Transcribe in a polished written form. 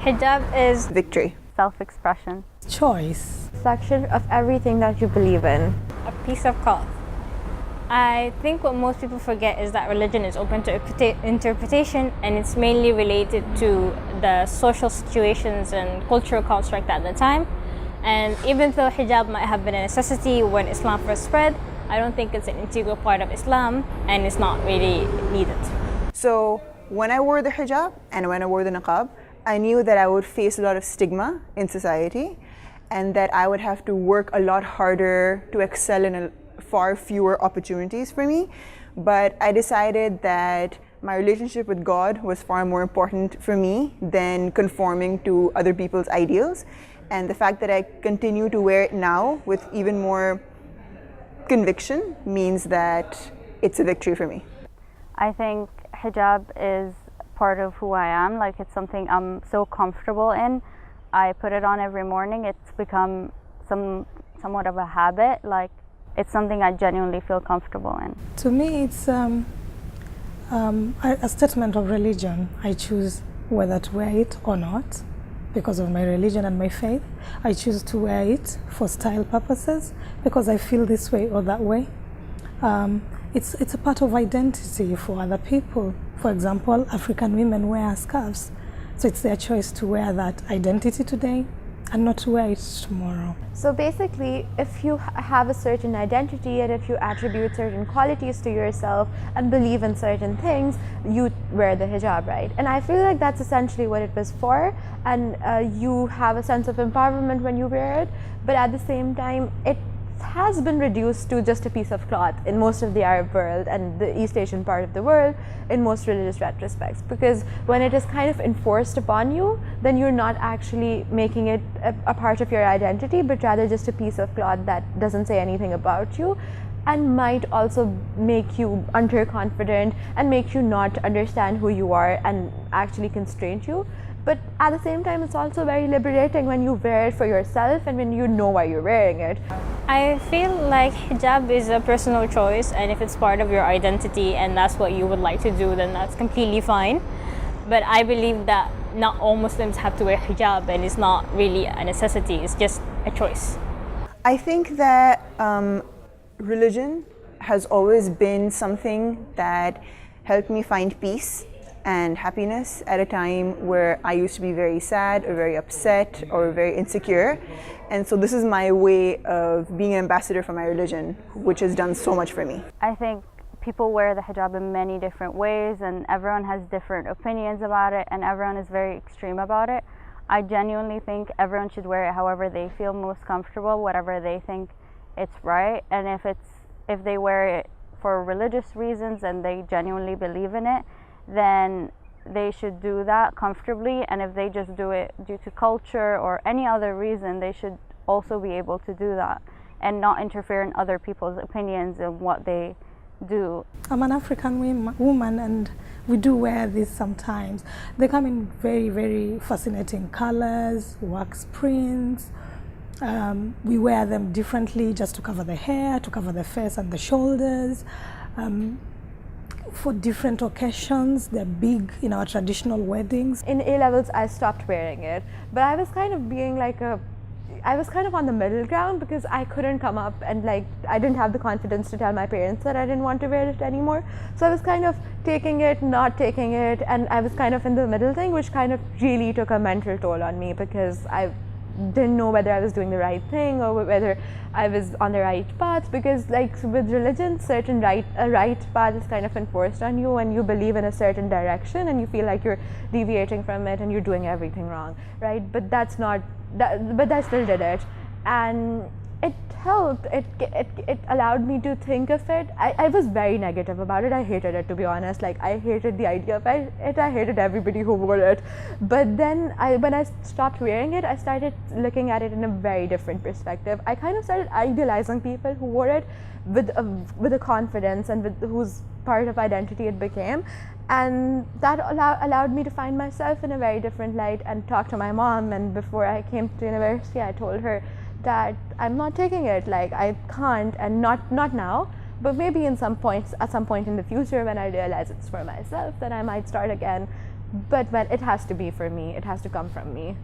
Hijab is Victory. Self-expression. Choice. Section of everything that you believe in. a piece of cloth. I think what most people forget is that religion is open to interpretation, and it's mainly related to the social situations and cultural construct at the time. And even though hijab might have been a necessity when Islam first spread, I don't think it's an integral part of Islam, and it's not really needed. So when I wore the hijab and when I wore the niqab, I knew that I would face a lot of stigma in society and that I would have to work a lot harder to excel in far fewer opportunities for me. But I decided that my relationship with God was far more important for me than conforming to other people's ideals. And the fact that I continue to wear it now with even more conviction means that it's a victory for me. I think hijab is part of who I am. Like, it's something I'm so comfortable in. I put it on every morning. It's become somewhat of a habit. Like, it's something I genuinely feel comfortable in. To me, it's a statement of religion. I choose whether to wear it or not because of my religion and my faith. I choose to wear it for style purposes because I feel this way or that way. It's a part of identity for other people. For example, African women wear scarves. So it's their choice to wear that identity today and not to wear it tomorrow. So basically, if you have a certain identity and if you attribute certain qualities to yourself and believe in certain things, you wear the hijab, right? And I feel like that's essentially what it was for. And you have a sense of empowerment when you wear it, but at the same time, it has been reduced to just a piece of cloth in most of the Arab world and the East Asian part of the world in most religious retrospects, because when it is kind of enforced upon you, then you're not actually making it a part of your identity, but rather just a piece of cloth that doesn't say anything about you and might also make you underconfident and make you not understand who you are and actually constrain you. But at the same time, it's also very liberating when you wear it for yourself and when you know why you're wearing it. I feel like hijab is a personal choice, and if it's part of your identity and that's what you would like to do, then that's completely fine. But I believe that not all Muslims have to wear hijab, and it's not really a necessity, it's just a choice. I think that religion has always been something that helped me find peace and happiness at a time where I used to be very sad or very upset or very insecure. And so this is my way of being an ambassador for my religion, which has done so much for me. I think people wear the hijab in many different ways, and everyone has different opinions about it, and everyone is very extreme about it. I genuinely think everyone should wear it however they feel most comfortable, whatever they think it's right. And if they wear it for religious reasons and they genuinely believe in it, then they should do that comfortably. And if they just do it due to culture or any other reason, they should also be able to do that and not interfere in other people's opinions and what they do. I'm an African woman and we do wear this sometimes. They come in very, very fascinating colors, wax prints. We wear them differently just to cover the hair, to cover the face and the shoulders. For different occasions. They're big in our traditional weddings. In A-levels, I stopped wearing it, but I was kind of being like I was kind of on the middle ground because I couldn't come up and I didn't have the confidence to tell my parents that I didn't want to wear it anymore. So I was kind of taking it, not taking it, and I was kind of in the middle thing, which kind of really took a mental toll on me because I didn't know whether I was doing the right thing or whether I was on the right path, because with religion, a right path is kind of enforced on you and you believe in a certain direction and you feel like you're deviating from it and you're doing everything wrong, right? But that's not that, but I still did it, and it helped. It allowed me to think of it. I was very negative about it. I hated it, to be honest. I hated the idea of it. I hated everybody who wore it. But then when I stopped wearing it, I started looking at it in a very different perspective. I kind of started idealizing people who wore it with a confidence and with whose part of identity it became. And that allowed me to find myself in a very different light and talk to my mom. And before I came to university, I told her that I'm not taking it, I can't, and not now, but maybe at some point in the future when I realize it's for myself, then I might start again. but when it has to be for me, it has to come from me.